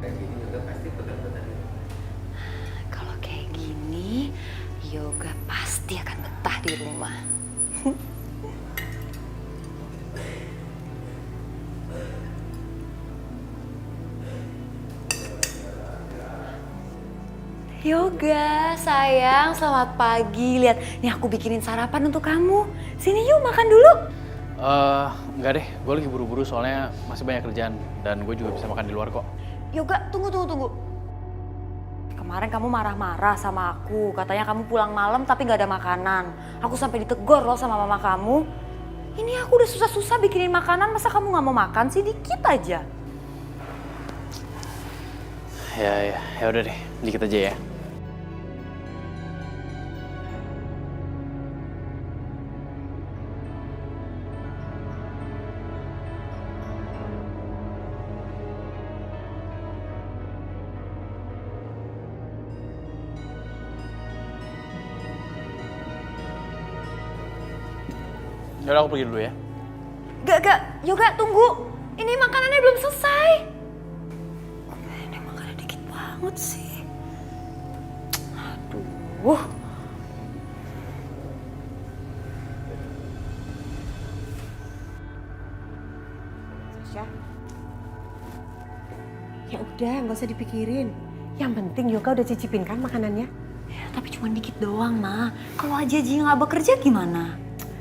Kayak gini juga pasti benar-benar. Kalau kayak gini, Yoga pasti akan betah di rumah. Yoga, sayang, selamat pagi. Lihat, nih aku bikinin sarapan untuk kamu. Sini yuk, makan dulu. Enggak deh, gue lagi buru-buru soalnya masih banyak kerjaan dan gue juga bisa makan di luar kok. Yoga, tunggu. Kemarin kamu marah-marah sama aku. Katanya kamu pulang malam tapi gak ada makanan. Aku sampai ditegor loh sama mama kamu. Ini aku udah susah-susah bikinin makanan, masa kamu gak mau makan sih? Dikit aja. Ya udah deh, dikit aja ya. Yaudah aku pergi dulu ya. Gak, Yoga tunggu. Ini makanannya belum selesai. Ini makanannya dikit banget sih. Aduh. Sasha. Ya udah, nggak usah dipikirin. Yang penting Yoga udah cicipin kan makanannya. Ya, tapi cuma dikit doang, Ma. Kalau aja Ji nggak bekerja gimana?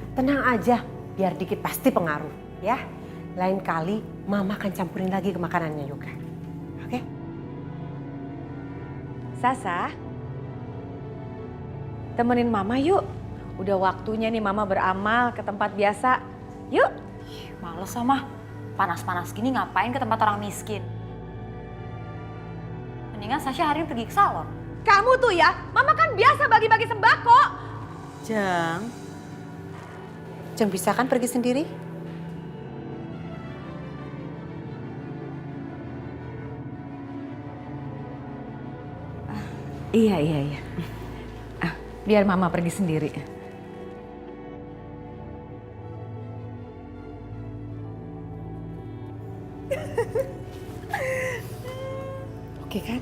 Tenang aja, biar dikit pasti pengaruh, ya. Lain kali Mama akan campurin lagi ke makanannya Yoga. Oke? Sasa, temenin Mama yuk. Udah waktunya nih Mama beramal ke tempat biasa. Yuk. Males sama. Panas-panas gini ngapain ke tempat orang miskin? Mendingan Sasha hari ini pergi ke salon. Kamu tuh ya, Mama kan biasa bagi-bagi sembako. Jeng bisa kan pergi sendiri? Iya. Biar Mama pergi sendiri. Oke kan?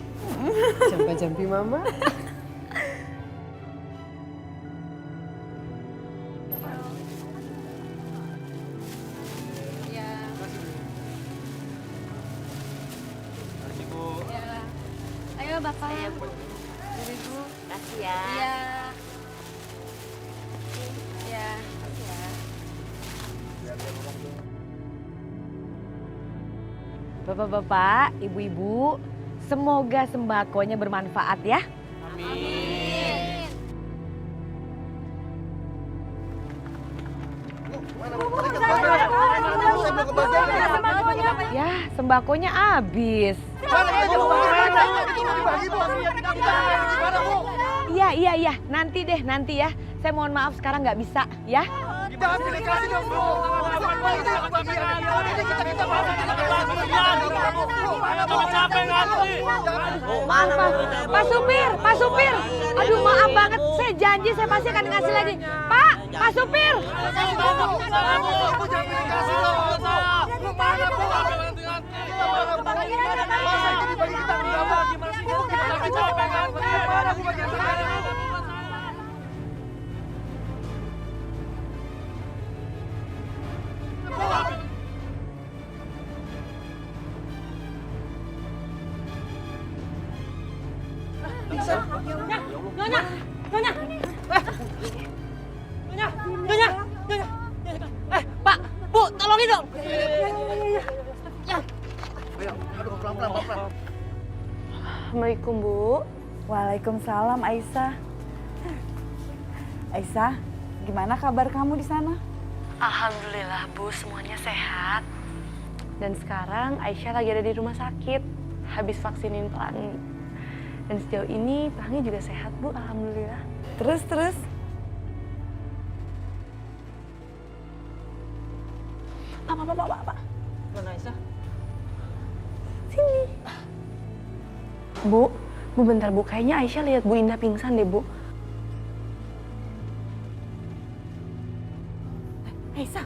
Jampi-jampi Mama. Ayo Bapak. Ibu. Kasih ya. Iya. Iya. Bapak-bapak, ibu-ibu, semoga sembakonya bermanfaat ya. Amin. Ya, sembakonya habis. Iya, nanti ya. Saya mohon maaf sekarang nggak bisa ya. Pak supir. Aduh maaf banget, saya janji saya pasti akan ngasih lagi. Pak supir. Pak, Bu, tolongin dong. Assalamualaikum Bu. Waalaikumsalam Aisyah. Aisyah, gimana kabar kamu di sana? Alhamdulillah Bu, semuanya sehat. Dan sekarang Aisyah lagi ada di rumah sakit, habis vaksinin Pelangi. Dan sejauh ini Pelangi juga sehat Bu, alhamdulillah. Terus? Pak. Mana Aisyah? Sini. Bu bentar Bu, kayaknya Aisyah lihat Bu Indah pingsan deh Bu. Aisyah,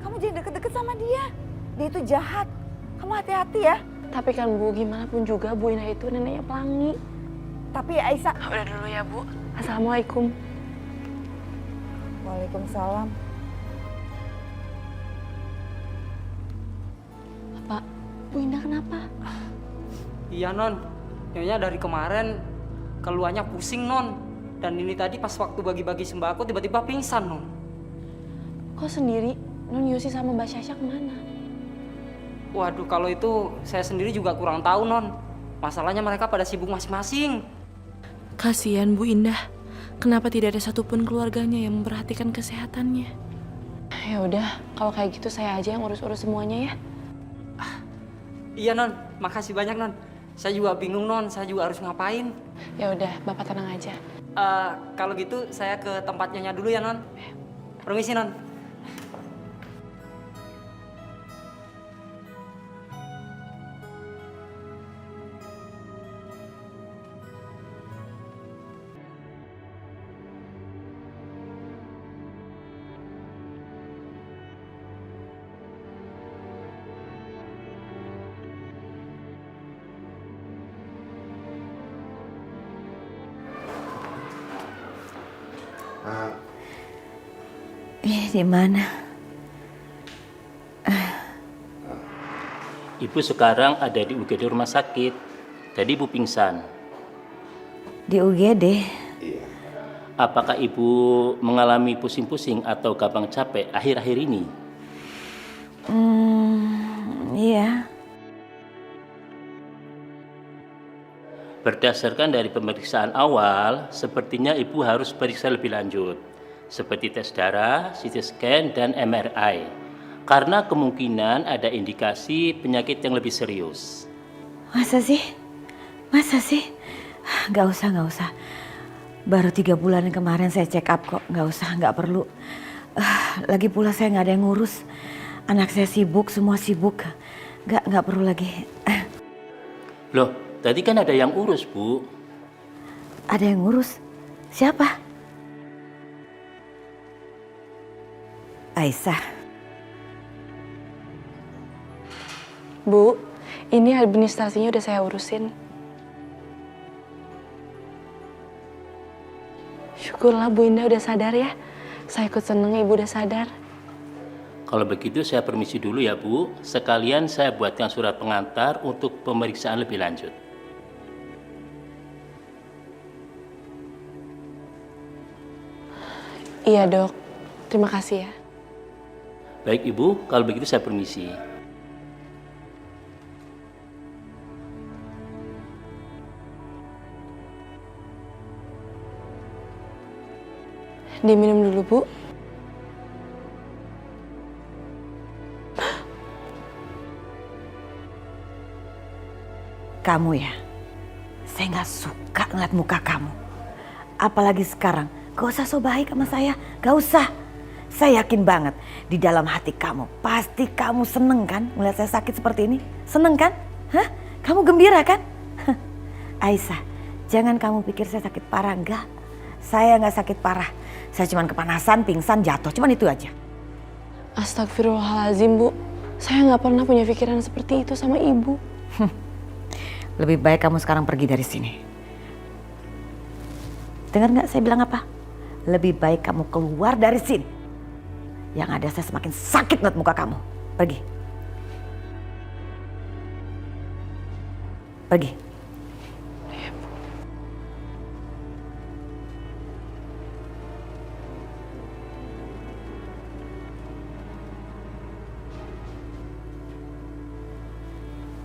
kamu jangan deket-deket sama dia. Dia itu jahat. Kamu hati-hati ya. Tapi kan Bu, gimana pun juga Bu Indah itu neneknya Pelangi. Tapi Aisyah... Udah dulu ya Bu. Assalamualaikum. Waalaikumsalam. Pak, Bu Indah kenapa? Iya non, nyonya dari kemarin keluarnya pusing non. Dan ini tadi pas waktu bagi-bagi sembako tiba-tiba pingsan non. Kok sendiri? Non Yosi sama Mbak Syasha kemana? Waduh, kalau itu saya sendiri juga kurang tahu non. Masalahnya mereka pada sibuk masing-masing. Kasihan Bu Indah. Kenapa tidak ada satupun keluarganya yang memperhatikan kesehatannya? Ya udah, kalau kayak gitu saya aja yang urus-urus semuanya ya. Iya non, makasih banyak non. Saya juga bingung non, saya juga harus ngapain. Ya udah, Bapak tenang aja. Kalau gitu saya ke tempat nyonya dulu ya non. Permisi non. Di mana? Ibu sekarang ada di UGD rumah sakit. Tadi ibu pingsan. Di UGD? Apakah ibu mengalami pusing-pusing atau gampang capek akhir-akhir ini? Iya. Berdasarkan dari pemeriksaan awal, sepertinya ibu harus periksa lebih lanjut. Seperti tes darah, CT scan, dan MRI. Karena kemungkinan ada indikasi penyakit yang lebih serius. Masa sih? Masa sih? Gak usah. Baru 3 bulan kemarin saya check up kok. Gak usah, gak perlu. Lagi pula saya gak ada yang ngurus. Anak saya sibuk, semua sibuk. Gak perlu lagi. Loh, tadi kan ada yang urus, Bu. Ada yang ngurus? Siapa? Aisyah. Bu, ini administrasinya udah saya urusin. Syukurlah Bu Indah udah sadar ya. Saya ikut seneng Ibu udah sadar. Kalau begitu saya permisi dulu ya Bu. Sekalian saya buatkan surat pengantar untuk pemeriksaan lebih lanjut. Iya dok, terima kasih ya. Baik Ibu, kalau begitu saya permisi. Diminum dulu Bu. Kamu ya, saya gak suka ngeliat muka kamu. Apalagi sekarang, gak usah so baik sama saya, gak usah. Saya yakin banget di dalam hati kamu, pasti kamu seneng kan melihat saya sakit seperti ini? Seneng kan? Hah? Kamu gembira kan? Aisyah, jangan kamu pikir saya sakit parah, enggak. Saya gak sakit parah, saya cuma kepanasan, pingsan, jatuh, cuman itu aja. Astagfirullahaladzim Bu, saya gak pernah punya pikiran seperti itu sama Ibu. Lebih baik kamu sekarang pergi dari sini. Dengar gak saya bilang apa? Lebih baik kamu keluar dari sini. Yang ada saya semakin sakit ngeliat muka kamu. Pergi. Pergi.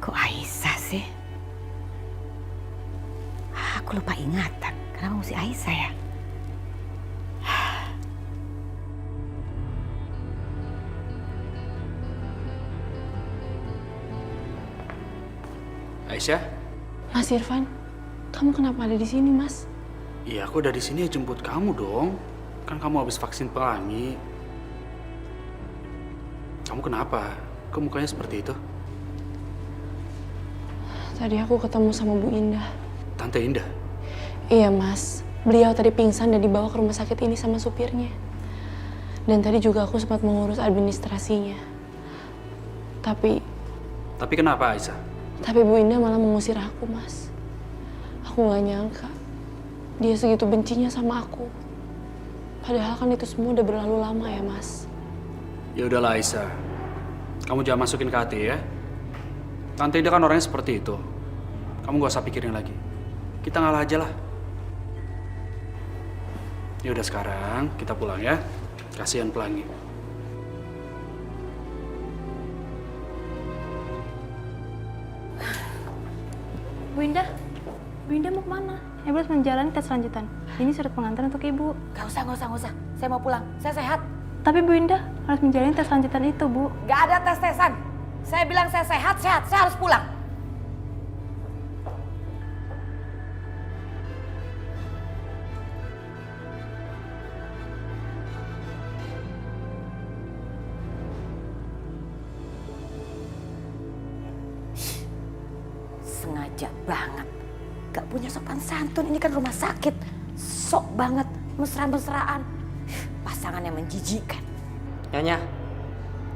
Kok Aisyah sih? Aku lupa ingatan. Kenapa mesti Aisyah ya? Aisyah? Mas Irfan, kamu kenapa ada di sini Mas? Iya, aku udah di sini ya jemput kamu dong. Kan kamu habis vaksin pelangi. Kamu kenapa? Kok mukanya seperti itu? Tadi aku ketemu sama Bu Indah. Tante Indah? Iya Mas, beliau tadi pingsan dan dibawa ke rumah sakit ini sama supirnya. Dan tadi juga aku sempat mengurus administrasinya. Tapi kenapa Aisyah? Tapi Bu Indah malah mengusir aku, Mas. Aku gak nyangka dia segitu bencinya sama aku. Padahal kan itu semua udah berlalu lama ya, Mas. Ya udahlah Aisyah, kamu jangan masukin ke hati ya. Tante Ida kan orangnya seperti itu. Kamu gak usah pikirin lagi. Kita ngalah aja lah. Ya udah sekarang kita pulang ya. Kasihan Pelangi. Bu Indah mau kemana? Ibu harus menjalani tes lanjutan. Ini surat pengantar untuk Ibu. Gak usah. Saya mau pulang. Saya sehat. Tapi Bu Indah harus menjalani tes lanjutan itu, Bu. Gak ada tes-tesan. Saya bilang saya sehat. Saya harus pulang. Sengaja banget. Gak punya sopan santun. Ini kan rumah sakit. Sok banget. Mesra-mesraan. Pasangan yang menjijikan. Nyonya,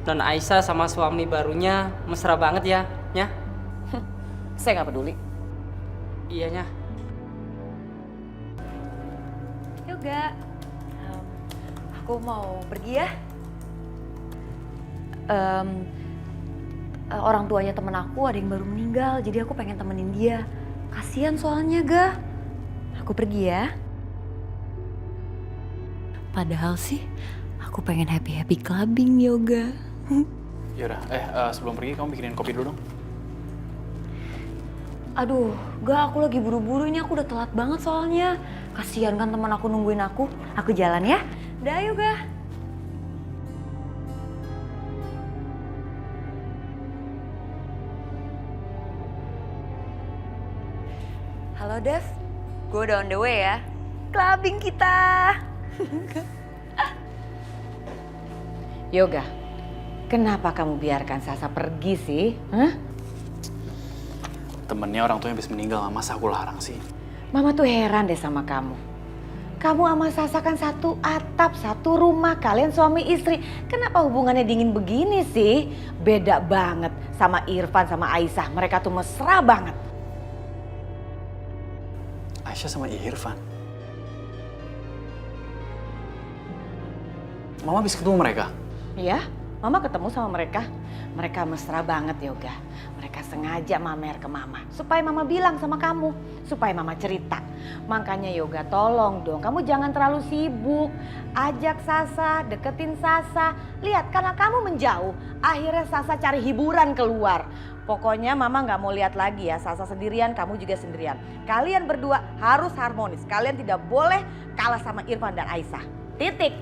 non Aisyah sama suami barunya mesra banget ya, Nya? Saya gak peduli. Iya, Nya. Yoga, aku mau pergi ya. Orang tuanya temen aku ada yang baru meninggal, jadi aku pengen temenin dia. Kasian soalnya, Ga. Aku pergi ya. Padahal sih, aku pengen happy-happy clubbing, Yoga. Yaudah, sebelum pergi kamu bikinin kopi dulu dong. Aduh, Ga, aku lagi buru-buru. Ini aku udah telat banget soalnya. Kasian kan teman aku nungguin aku. Aku jalan ya. Dah, Yoga. Halo Dev, gue udah on the way ya. Clubbing kita. Yoga, kenapa kamu biarkan Sasa pergi sih? Hah? Temennya orang tuanya habis meninggal, masa aku larang sih? Mama tuh heran deh sama kamu. Kamu sama Sasa kan satu atap, satu rumah, kalian suami istri. Kenapa hubungannya dingin begini sih? Beda banget sama Irfan sama Aisyah, mereka tuh mesra banget. Aisyah sama Irfan. Mama habis ketemu mereka? Iya, Mama ketemu sama mereka. Mereka mesra banget, Yoga. Mereka sengaja mamer ke Mama. Supaya Mama bilang sama kamu. Supaya Mama cerita. Makanya Yoga, tolong dong. Kamu jangan terlalu sibuk. Ajak Sasa, deketin Sasa. Lihat, karena kamu menjauh. Akhirnya Sasa cari hiburan keluar. Pokoknya Mama nggak mau lihat lagi ya. Sasa sendirian, kamu juga sendirian. Kalian berdua harus harmonis. Kalian tidak boleh kalah sama Irfan dan Aisyah. Titik.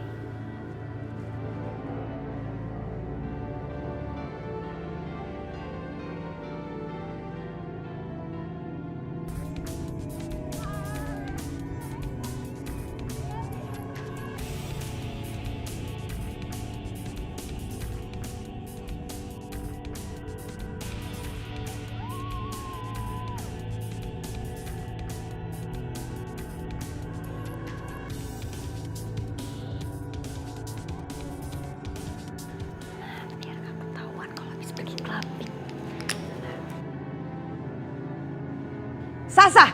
Sasa,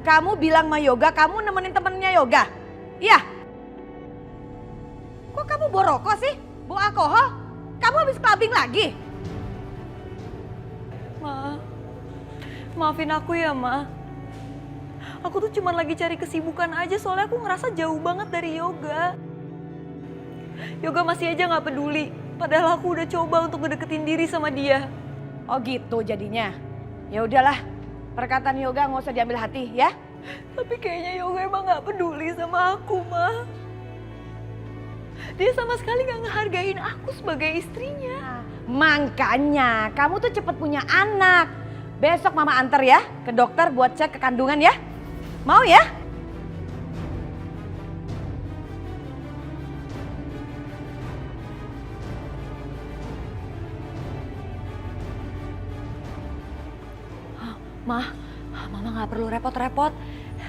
kamu bilang sama Yoga, kamu nemenin temennya Yoga? Iya. Kok kamu bawa rokok sih? Bawa alkohol? Kamu habis clubbing lagi? Ma, maafin aku ya, Ma. Aku tuh cuma lagi cari kesibukan aja soalnya aku ngerasa jauh banget dari Yoga. Yoga masih aja nggak peduli. Padahal aku udah coba untuk ngedeketin diri sama dia. Oh gitu jadinya. Ya udahlah, perkataan Yoga nggak usah diambil hati ya. Tapi kayaknya Yoga emang nggak peduli sama aku, Ma. Dia sama sekali nggak ngehargain aku sebagai istrinya. Makanya kamu tuh cepet punya anak. Besok Mama antar ya ke dokter buat cek ke kandungan ya. Mau ya? Mama nggak perlu repot-repot.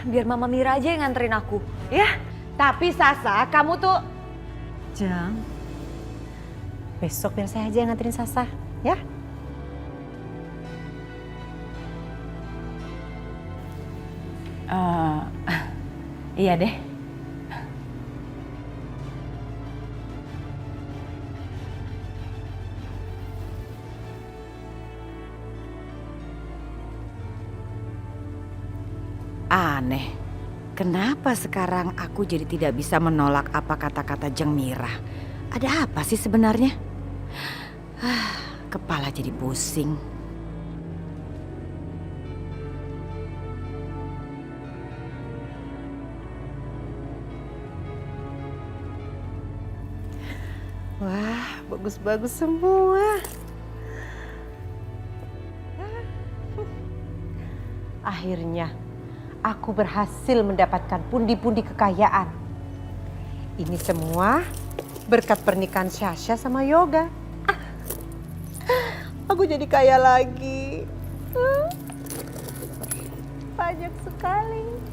Biar Mama Mira aja yang nganterin aku, ya? Tapi Sasa, kamu tuh... Jang, Besok biar saya aja yang nganterin Sasa, ya? Iya deh. Aneh, kenapa sekarang aku jadi tidak bisa menolak apa kata-kata Jeng Mirah? Ada apa sih sebenarnya? Kepala jadi pusing. Wah, bagus-bagus semua. Akhirnya aku berhasil mendapatkan pundi-pundi kekayaan. Ini semua berkat pernikahan Sasha sama Yoga. Aku jadi kaya lagi. Banyak sekali.